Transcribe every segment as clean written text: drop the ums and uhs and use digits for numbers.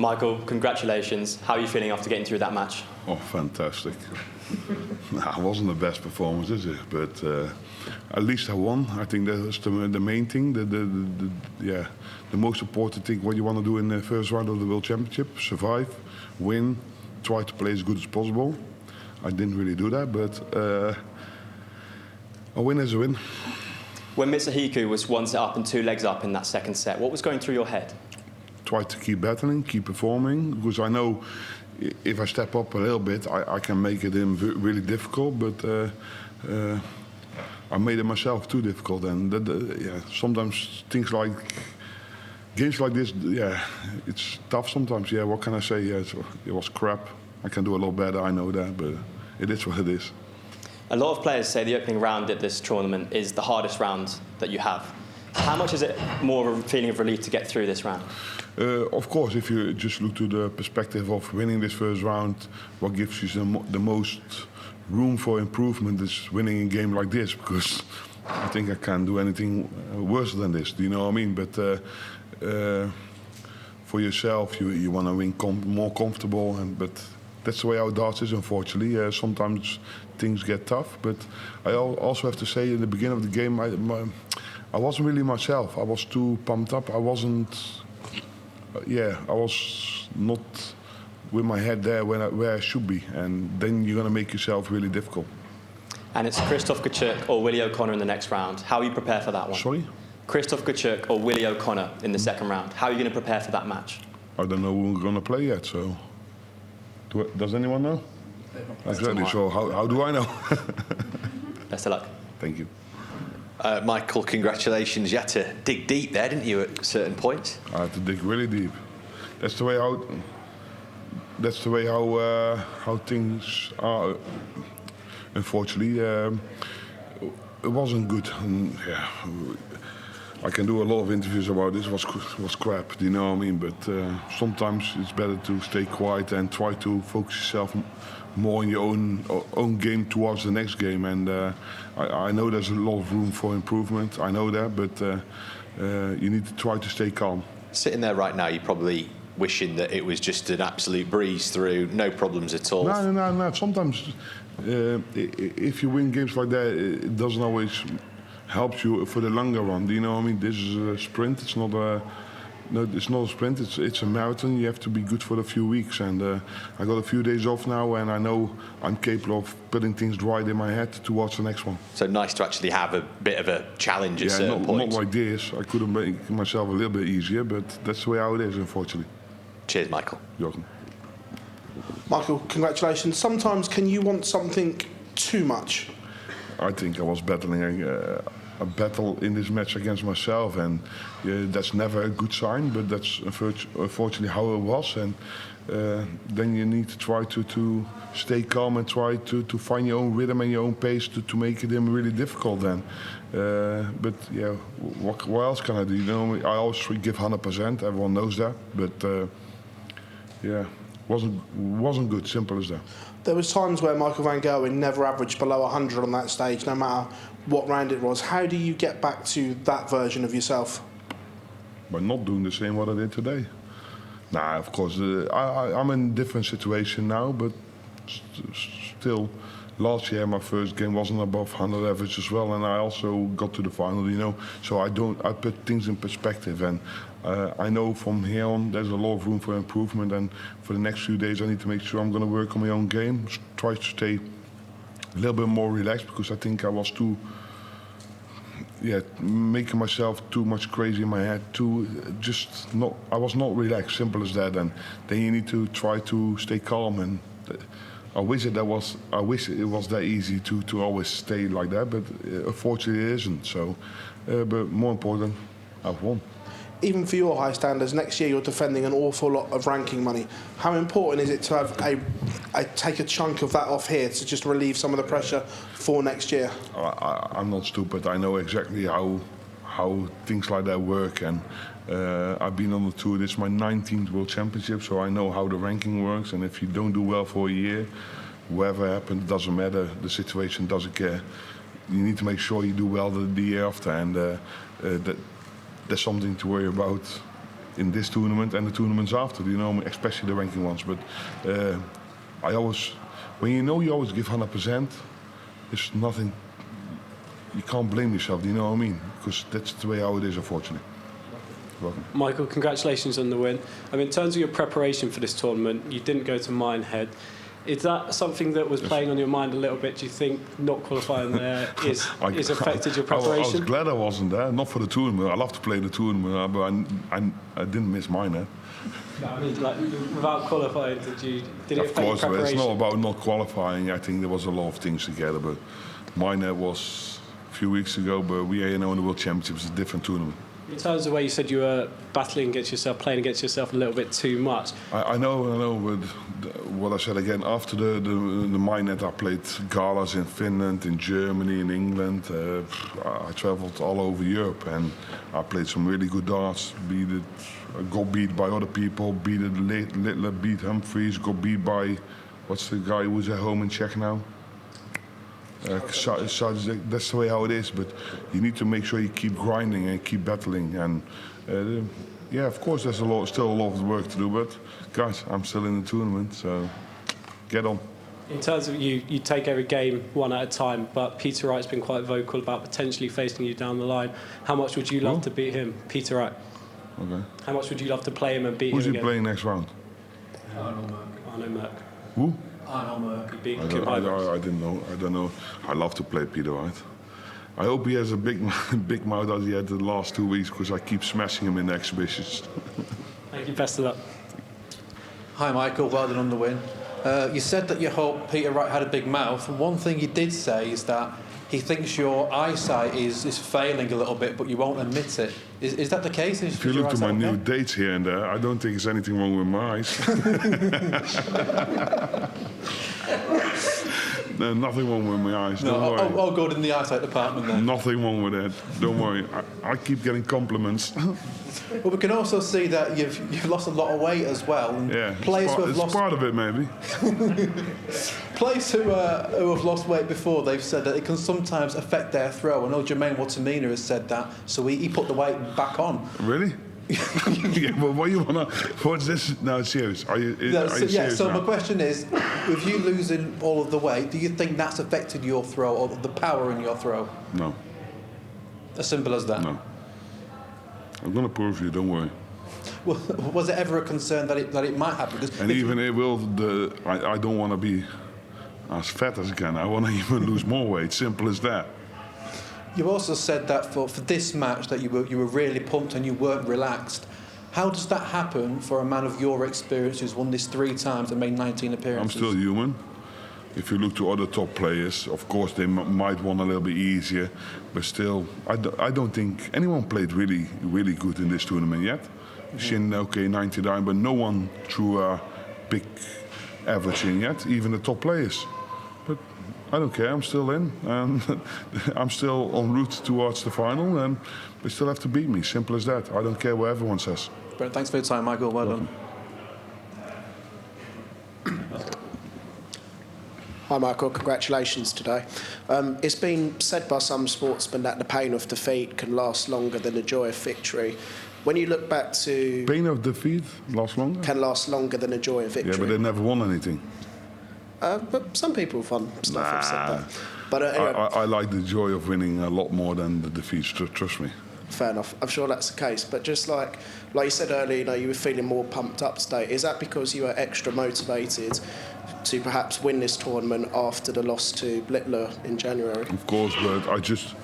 Michael, congratulations. How are you feeling after getting through that match? Oh, fantastic. It wasn't the best performance, is it? But at least I won. I think that's the main thing. The most important thing, what you want to do in the first round of the World Championship: survive, win, try to play as good as possible. I didn't really do that, but a win is a win. When Mitsuhiko was 1 set up and 2 legs up in that second set, what was going through your head? Try to keep battling, keep performing, because I know if I step up a little bit, I can make it really difficult, but I made it myself too difficult. And sometimes things like games like this, it's tough sometimes. Yeah, what can I say? Yeah, it was crap. I can do a lot better, I know that, but it is what it is. A lot of players say the opening round at this tournament is the hardest round that you have. How much is it more of a feeling of relief to get through this round? Of course, if you just look to the perspective of winning this first round, what gives you the most room for improvement is winning a game like this, because I think I can't do anything worse than this. Do you know what I mean? But for yourself, you want to win more comfortable, but that's the way our darts is, unfortunately. Sometimes things get tough, but I also have to say, in the beginning of the game, I wasn't really myself. I was too pumped up. I wasn't. I was not with my head there where I should be, and then you're going to make yourself really difficult. And it's Krzysztof Kachuk or Willie O'Connor in the next round. How are you prepared for that one? Sorry? Krzysztof Kachuk or Willie O'Connor in the second round. How are you going to prepare for that match? I don't know who we're going to play yet, so... Does anyone know? Exactly, so how do I know? Best of luck. Thank you. Michael, congratulations. You had to dig deep there, didn't you, at certain points? I had to dig really deep. That's the way how things are. Unfortunately, it wasn't good. And, I can do a lot of interviews about this. Was crap, do you know what I mean? But sometimes it's better to stay quiet and try to focus yourself more on your own game towards the next game. And I know there's a lot of room for improvement. I know that, but you need to try to stay calm. Sitting there right now, you're probably wishing that it was just an absolute breeze through, no problems at all. No. Sometimes if you win games like that, it doesn't always help you for the longer run. Do you know what I mean? This is a sprint. It's not a sprint. It's a marathon. You have to be good for a few weeks. And I got a few days off now, and I know I'm capable of putting things right in my head towards the next one. So nice to actually have a bit of a challenge at certain points. Not like this. I could have made myself a little bit easier, but that's the way how it is, unfortunately. Cheers, Michael. You're welcome. Michael, congratulations. Sometimes can you want something too much? I think I was battling a battle in this match against myself, and that's never a good sign, but that's unfortunately how it was. And then you need to try to stay calm and try to find your own rhythm and your own pace to make it really difficult then. But what else can I do? You know, I always give 100%. Everyone knows that, but wasn't good. Simple as that. There was times where Michael van Gerwen never averaged below 100 on that stage, no matter what round it was. How do you get back to that version of yourself? By not doing the same what I did today. Nah, of course, I'm in a different situation now, but still, last year my first game wasn't above 100 average as well, and I also got to the final, you know. So I put things in perspective, and I know from here on there's a lot of room for improvement, and for the next few days I need to make sure I'm going to work on my own game, try to stay a little bit more relaxed, because I think I was making myself too much crazy in my head, I was not relaxed, simple as that. And then you need to try to stay calm, and I wish it was that easy to always stay like that, but unfortunately it isn't. So, but more important, I've won. Even for your high standards, next year you're defending an awful lot of ranking money. How important is it to have take a chunk of that off here to just relieve some of the pressure for next year? I'm not stupid. I know exactly how things like that work, and I've been on the tour. This is my 19th World Championship, so I know how the ranking works. And if you don't do well for a year, whatever happens, it doesn't matter. The situation doesn't care. You need to make sure you do well the year after, and that's something to worry about in this tournament and the tournaments after, you know, especially the ranking ones. But I always, when you know you always give 100%, it's nothing. You can't blame yourself. Do you know what I mean? Because that's the way how it is, unfortunately. Welcome. Michael, congratulations on the win. I mean, in terms of your preparation for this tournament, you didn't go to Minehead. Is that something that was playing on your mind a little bit? Do you think not qualifying there is affected your preparation? I was glad I wasn't there, not for the tournament. I love to play the tournament, but I didn't miss Minehead. No, I mean, like, without qualifying, did it affect your preparation? Of course, it's not about not qualifying. I think there was a lot of things together, but Minehead was a few weeks ago, but we, you know, in the World Championships, is a different tournament. In terms of the way you said you were battling against yourself, playing against yourself a little bit too much. I know, but what I said again, after the Minehead, I played galas in Finland, in Germany, in England. I travelled all over Europe, and I played some really good darts. Got beat by other people, beat Littler, beat Humphreys, got beat by, what's the guy who's at home in Czech now? That's the way how it is, but you need to make sure you keep grinding and keep battling. And yeah, of course, there's still a lot of work to do, but guys, I'm still in the tournament, so get on. In terms of you take every game one at a time, but Peter Wright's been quite vocal about potentially facing you down the line. How much would you love to beat him, Peter Wright? Okay. How much would you love to play him and beat Who's him he again? playing next round? Arno Merck. Who? Arno Merck. I didn't know. I don't know. I love to play Peter Wright. I hope he has a big mouth as he had the last 2 weeks, because I keep smashing him in the exhibitions. Thank you. Best of luck. Hi, Michael. Well done on the win. You said that you hope Peter Wright had a big mouth. And one thing you did say is that he thinks your eyesight is failing a little bit, but you won't admit it. Is that the case? If you look at my new dates here and there, I don't think there's anything wrong with my eyes. No, nothing wrong with my eyes. Don't worry. I'll go in the eyesight department then. Nothing wrong with it. Don't worry. I keep getting compliments. Well, we can also see that you've lost a lot of weight as well. And Yeah, it's part of it, maybe. Players who have lost weight before, they've said that it can sometimes affect their throw. I know Jermaine Watamina has said that, so he put the weight back on. Really? Yeah, but what you wanna? What's this? No, it's serious. Are you serious So now? my question is, with you losing all of the weight, do you think that's affected your throw or the power in your throw? No. As simple as that. No. I'm gonna prove you. Don't worry. Well, was it ever a concern that it might happen? And even it will. I don't want to be as fat as I can. I want to even lose more weight. Simple as that. You also said that for this match that you were really pumped and you weren't relaxed. How does that happen for a man of your experience who's won this 3 times and made 19 appearances? I'm still human. If you look to other top players, of course they might want a little bit easier, but still, I don't think anyone played really, really good in this tournament yet. Shin, okay, 99, but no one threw a big average in yet, even the top players. But I don't care, I'm still in, and I'm still en route towards the final, and they still have to beat me, simple as that. I don't care what everyone says. But thanks for your time, Michael, well done. Hi Michael, congratulations today. It's been said by some sportsmen that the pain of defeat can last longer than the joy of victory. When you look back to... Pain of defeat lasts longer? Can last longer than the joy of victory. Yeah, but they never won anything. But some people have won stuff have said that. But anyway, I like the joy of winning a lot more than the defeats, trust me. Fair enough. I'm sure that's the case. But just like you said earlier, you were feeling more pumped up today. Is that because you were extra motivated to perhaps win this tournament after the loss to Littler in January? Of course, but I just...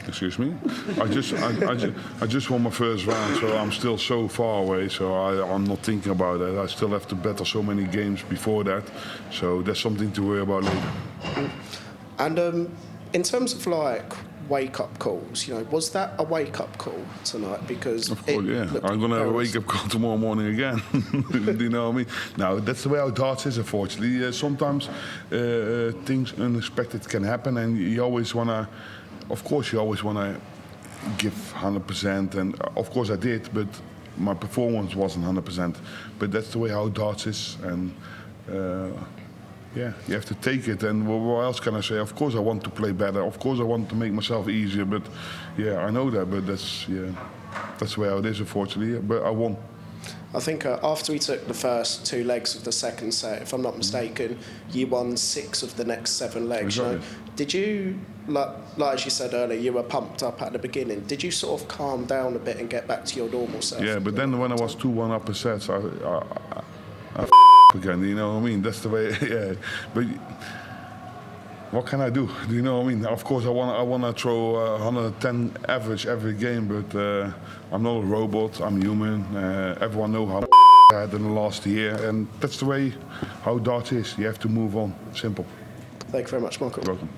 Excuse me? I just won my first round, so I'm still so far away, so I'm not thinking about that. I still have to battle so many games before that, so that's something to worry about later. And in terms of wake-up calls, was that a wake-up call tonight? Because of course, yeah. I'm going to have a wake-up call tomorrow morning again. Do you know what I mean? Now, that's the way our darts is, unfortunately. Sometimes things unexpected can happen, and you always want to... Of course, you always want to give 100%, and of course I did, but my performance wasn't 100%. But that's the way how darts is, and yeah, you have to take it. And what else can I say? Of course, I want to play better. Of course, I want to make myself easier. But yeah, I know that. But that's that's the way it is, unfortunately. But I won. I think after we took the first 2 legs of the second set, if I'm not mistaken, you won 6 of the next 7 legs. Exactly. You know? Did you, like as you said earlier, you were pumped up at the beginning. Did you sort of calm down a bit and get back to your normal self? Yeah, but then when I was 2-1 up a set, I again, you know what I mean? That's the way, yeah. But what can I do? Do you know what I mean? Of course, I want to throw 110 average every game, but I'm not a robot. I'm human. Everyone knows how I had in the last year, and that's the way how darts is. You have to move on. Simple. Thank you very much, Michael. You're welcome.